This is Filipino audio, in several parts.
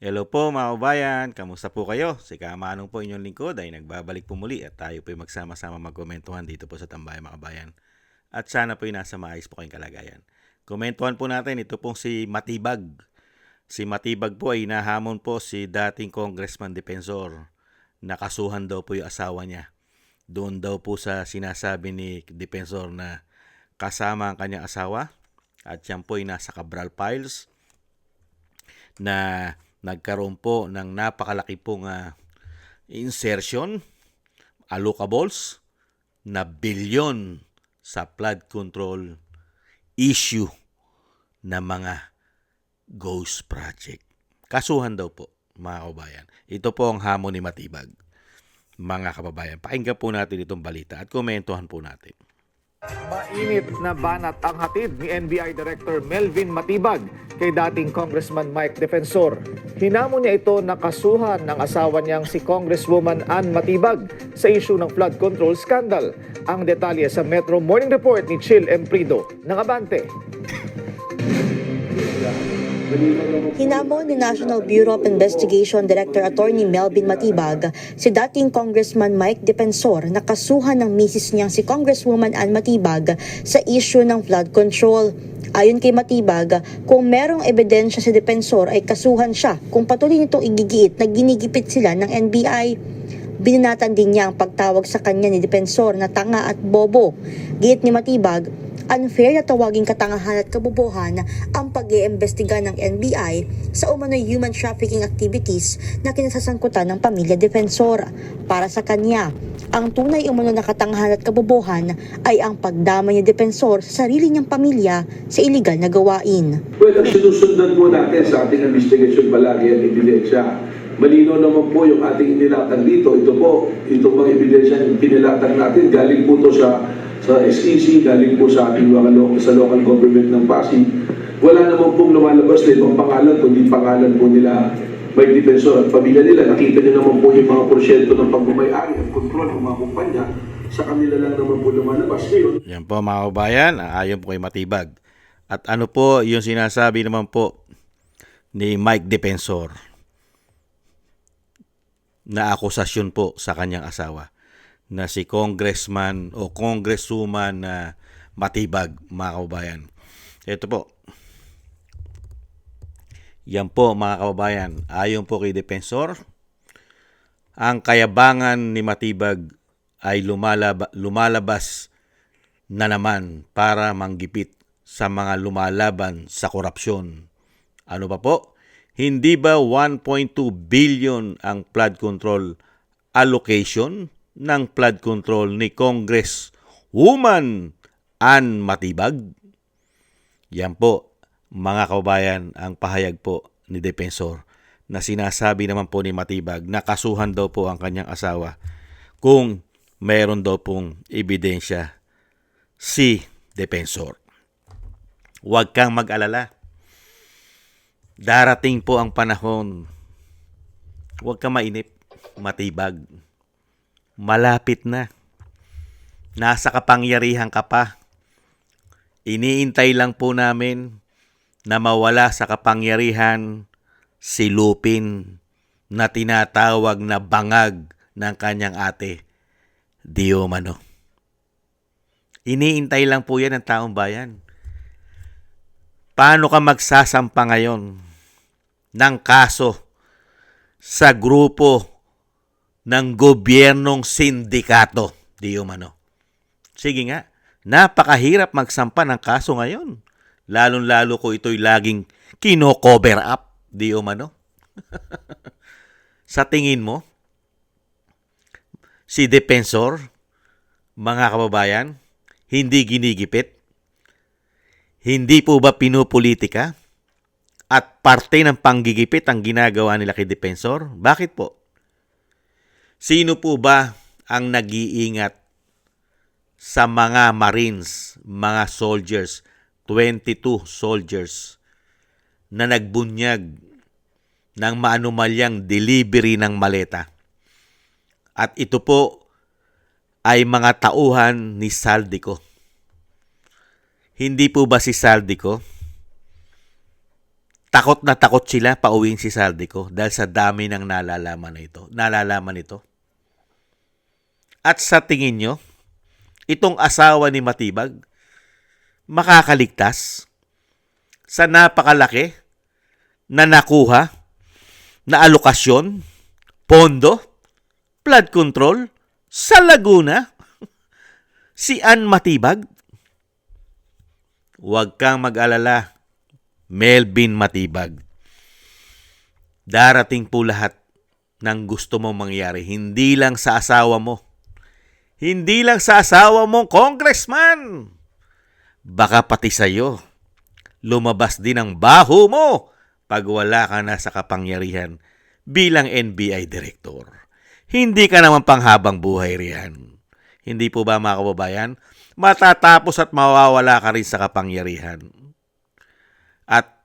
Hello po mga kabayan, kamusta po kayo? Si Kamanong po inyong lingkod ay nagbabalik po muli at tayo po ay magsama-sama magkomentuhan dito po sa Tambayan mga kabayan. At sana po ay nasa maayos po kayong kalagayan. Komentuhan po natin ito pong si Matibag. Si Matibag po ay nahamon po si dating Congressman Defensor. Nakasuhan daw po yung asawa niya. Doon daw po sa sinasabi ni Defensor na kasama ang kanyang asawa at siya po ay nasa Cabral Files na nagkaroon po ng napakalaki pong insertion, allocables, na bilyon sa flood control issue na mga ghost project. Kasuhan daw po, mga kababayan. Ito po ang hamon ni Matibag, mga kababayan. Pakinggan po natin itong balita at komentuhan po natin. Mainit na banat ang hatid ni NBI Director Melvin Matibag kay dating Congressman Mike Defensor. Hinamon niya ito na kasuhan ng asawa niyang si Congresswoman Ann Matibag sa issue ng flood control scandal. Ang detalye sa Metro Morning Report ni Chill Emprido ng Abante. Hinamon ni National Bureau of Investigation Director Attorney Melvin Matibag si dating Congressman Mike Defensor na kasuhan ng misis niyang si Congresswoman Ann Matibag sa issue ng flood control. Ayon kay Matibag, kung merong ebidensya si Defensor ay kasuhan siya kung patuloy nitong igigiit na ginigipit sila ng NBI. Binanatan din niya ang pagtawag sa kanya ni Defensor na tanga at bobo. Giit ni Matibag, unfair na tawaging katangahan at kabobohan ang pag-iimbestiga ng NBI sa umano'y human trafficking activities na kinasasangkutan ng pamilya Defensor. Para sa kanya, ang tunay umano na katangahan at kabobohan ay ang pagdamay ni Defensor sa sarili niyang pamilya sa iligal na gawain. Well, ang sinusundan po natin sa ating investigation palagi ang ebidensya. Malino naman po yung ating inilatag dito. Ito po, itong mga ebidensya yung pinilatag natin. Galing po ito sa SEC, galing po sa ating sa local government ng Pasig. Wala naman pong lumalabas na ibang pangalan, kundi pangalan po nila Mike Defensor at pamilya nila. Nakita niyo naman po yung mga porsyento ng pagbumayari at kontrol ng mga kumpanya. Sa kanila lang naman po lumalabas. Ngayon, Yan po mga kabayan, ayon po kay Matibag. At ano po yung sinasabi naman po ni Mike Defensor na akusasyon po sa kanyang asawa na si Congressman o Congresswoman Matibag, mga kababayan. Ito po. Yan po mga kababayan, ayon po kay Defensor, ang kayabangan ni Matibag ay lumalabas na naman para manggipit sa mga lumalaban sa korupsyon. Ano pa po? Hindi ba 1.2 billion ang flood control allocation ng flood control ni Congresswoman Ann Matibag? Yan po, mga kababayan, ang pahayag po ni Defensor na sinasabi naman po ni Matibag na kasuhan daw po ang kanyang asawa kung mayroon daw pong ebidensya si Defensor. Huwag kang mag-alala. Darating po ang panahon. Huwag kang mainip, Matibag. Malapit na. Nasa kapangyarihan ka pa. Iniintay lang po namin na mawala sa kapangyarihan si Lupin na tinatawag na bangag ng kanyang ate, Diomano. Iniintay lang po yan ng taong bayan. Paano ka magsasampa ngayon ng kaso sa grupo ng gobyernong sindikato, Diomano? Sige nga, napakahirap magsampa ng kaso ngayon. Lalong-lalo ko ito'y laging kino-cover up, Diomano. Sa tingin mo, si Defensor, mga kababayan, hindi ginigipit? Hindi po ba pinupolitika? At parte ng panggigipit ang ginagawa nila kay Defensor? Bakit po? Sino po ba ang nag-iingat sa mga Marines, mga soldiers, 22 soldiers na nagbunyag ng maanumalyang delivery ng maleta? At ito po ay mga tauhan ni Saldico. Hindi po ba si Saldico takot na takot sila pauwiin si Saldico dahil sa dami ng nalalaman ito. At sa tingin nyo, itong asawa ni Matibag makakaligtas sa napakalaki na nakuha na alokasyon, pondo, flood control sa Laguna? Si Ann Matibag? Huwag kang mag-alala, Melvin Matibag. Darating po lahat ng gusto mong mangyari. Hindi lang sa asawa mo. Hindi lang sa asawa mong congressman. Baka pati sa'yo. Lumabas din ang baho mo pag wala ka na sa kapangyarihan bilang NBI Director. Hindi ka naman panghabang buhay riyan. Hindi po ba mga kababayan? Matatapos at mawawala ka rin sa kapangyarihan. At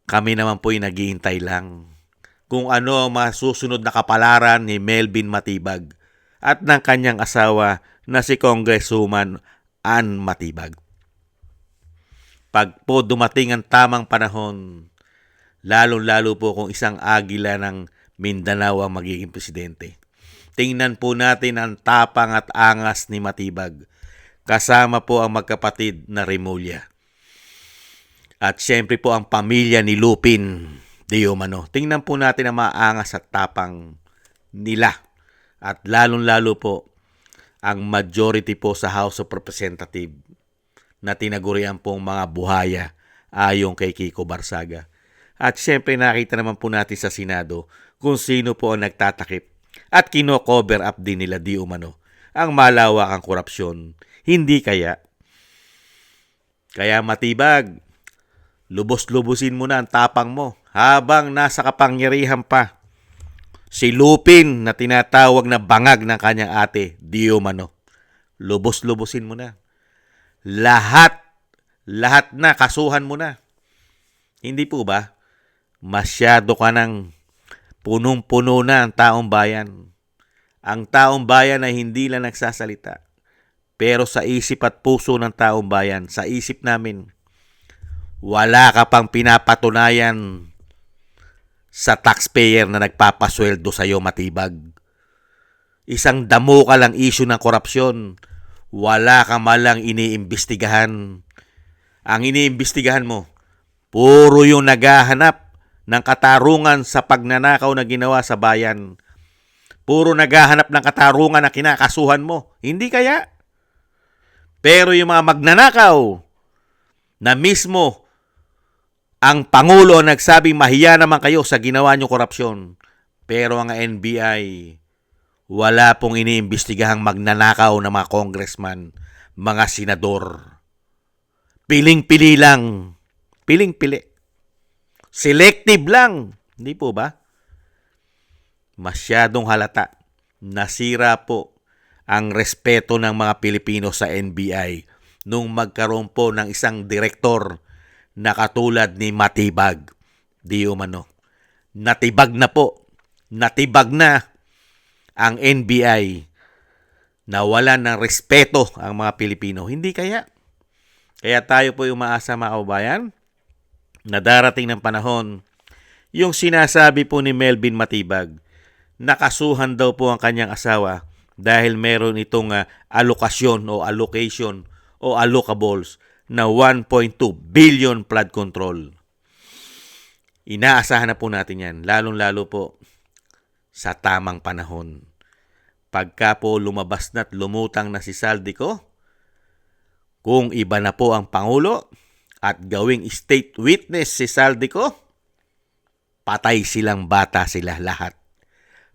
kami naman po'y naghihintay lang kung ano ang masusunod na kapalaran ni Melvin Matibag at ng kanyang asawa na si Congresswoman Ann Matibag. Pag po dumating ang tamang panahon, lalong-lalo po kung isang agila ng Mindanao ang magiging presidente, tingnan po natin ang tapang at angas ni Matibag, kasama po ang magkapatid na Remulla. At syempre po ang pamilya ni Lupin Di Umano. Tingnan po natin ang maangas at tapang nila. At lalong-lalo po ang majority po sa House of Representatives na tinagurian pong mga buhaya ayon kay Kiko Barsaga. At syempre nakita naman po natin sa Senado kung sino po ang nagtatakip at kino-cover up din nila Di Umano ang malawakang korupsyon. Hindi kaya? Kaya Matibag, lubos-lubusin mo na ang tapang mo habang nasa kapangyarihan pa si Lupin na tinatawag na bangag ng kanyang ate, Di Umano. Lubos-lubusin mo na. Lahat na, kasuhan mo na. Hindi po ba? Masyado ka ng punong-puno na ang taong bayan. Ang taong bayan ay hindi lang nagsasalita. Pero sa isip at puso ng taong bayan, sa isip namin, wala ka pang pinapatunayan sa taxpayer na nagpapasweldo sa iyo, Matibag. Isang damo ka lang issue ng korupsyon. Wala ka malang iniimbestigahan. Ang iniimbestigahan mo, puro yung naghahanap ng katarungan sa pagnanakaw na ginawa sa bayan. Puro naghahanap ng katarungan na kinakasuhan mo. Hindi kaya? Pero yung mga magnanakaw na mismo ang Pangulo ang nagsabing mahiya naman kayo sa ginawa nyo korupsyon. Pero ang NBI, wala pong iniimbestigahang magnanakaw na mga congressman, mga senador. Piling-pili lang. Piling-pili. Selective lang. Hindi po ba? Masyadong halata. Nasira po ang respeto ng mga Pilipino sa NBI nung magkaroon po ng isang direktor na katulad ni Matibag. Di Umano. Natibag na po. Natibag na ang NBI. Nawalan ng respeto ang mga Pilipino. Hindi kaya? Kaya tayo po yung umaasa mga kababayan na darating ng panahon yung sinasabi po ni Melvin Matibag, nakasuhan daw po ang kanyang asawa dahil meron itong allocation o allocables na 1.2 billion flood control. Inaasahan na po natin yan, lalong-lalo po sa tamang panahon. Pagka po lumabas na't lumutang na si Saldico, kung iba na po ang Pangulo at gawing state witness si Saldico, patay silang bata sila lahat.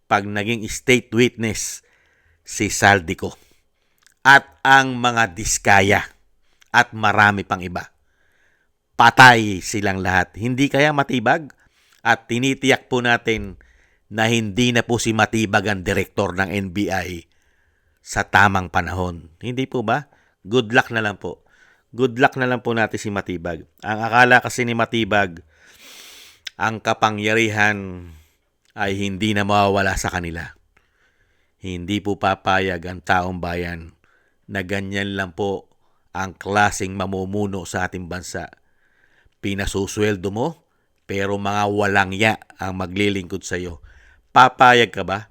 Pag naging state witness si Saldico at ang mga diskaya at marami pang iba, patay silang lahat. Hindi kaya Matibag? At tinitiyak po natin na hindi na po si Matibag ang direktor ng NBI sa tamang panahon. Hindi po ba? Good luck na lang po. Good luck na lang po natin si Matibag. Ang akala kasi ni Matibag, ang kapangyarihan ay hindi na mawawala sa kanila. Hindi po papayag ang taong bayan na ganyan lang po ang klaseng mamumuno sa ating bansa. Pinasusweldo mo, pero mga walang ya ang maglilingkod sa iyo. Papayag ka ba?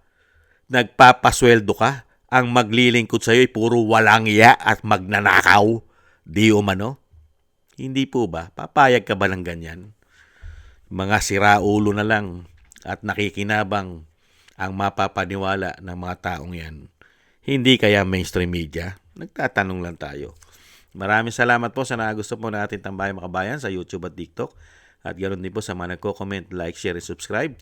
Nagpapasweldo ka, ang maglilingkod sa iyo ay puro walang ya at magnanakaw. Di umano? Hindi po ba? Papayag ka ba ng ganyan? Mga siraulo na lang at nakikinabang ang mapapaniwala ng mga taong yan. Hindi kaya mainstream media? Nagtatanong lang tayo. Maraming salamat po sa nagusto po natin Tambayang Makabayan sa YouTube at TikTok. At ganoon din po sa mga nagko-comment, like, share, and subscribe.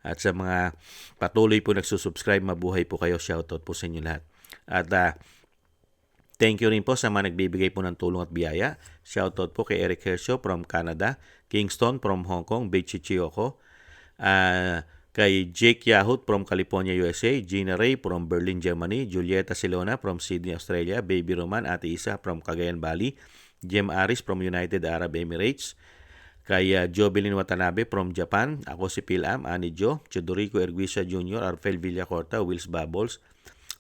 At sa mga patuloy po nagsusubscribe, mabuhay po kayo. Shoutout po sa inyo lahat. At thank you rin po sa mga nagbibigay po ng tulong at biyaya. Shoutout po kay Eric Hershaw from Canada, Kingston from Hong Kong, Beichi Chiyoko, kay Jake Yahut from California, USA, Gina Ray from Berlin, Germany, Julieta Silona from Sydney, Australia, Baby Roman, Ate Isa from Cagayan Valley, Jem Aris from United Arab Emirates, kay Jobelin Watanabe from Japan, ako si Pilam, Ani Jo, Chodorico Erguisa Jr., Arfel Villacorta, Wills Bubbles,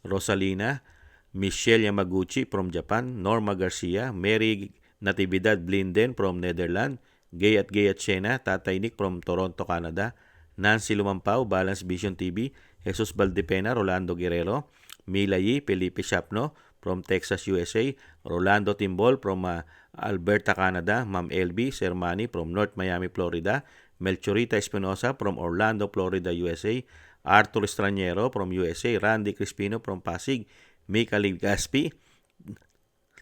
Rosalina, Michelle Yamaguchi from Japan, Norma Garcia, Mary Natividad Blinden from Netherlands, Gay at Shena, Tatay Nick from Toronto, Canada, Nancy Lumampao, Balance Vision TV, Jesus Valdepena, Rolando Guerrero, Mila Yi, Felipe Shapno from Texas, USA, Rolando Timbol from Alberta, Canada, Ma'am LB Sermani from North Miami, Florida, Melchorita Espinosa from Orlando, Florida, USA, Arthur Estraniero from USA, Randy Crispino from Pasig, Mika Ligaspi,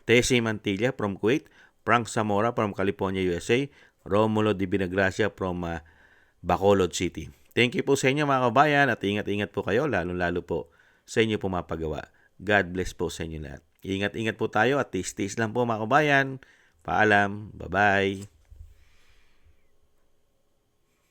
Tessie Mantilla from Kuwait, Frank Zamora from California, USA, Romulo Di Binagracia from Bacolod City. Thank you po sa inyo mga kabayan at ingat-ingat po kayo, lalo-lalo po sa inyo pumapagawa. God bless po sa inyo lahat. Ingat-ingat po tayo at tiis-tiis lang po mga kabayan. Paalam. Bye-bye.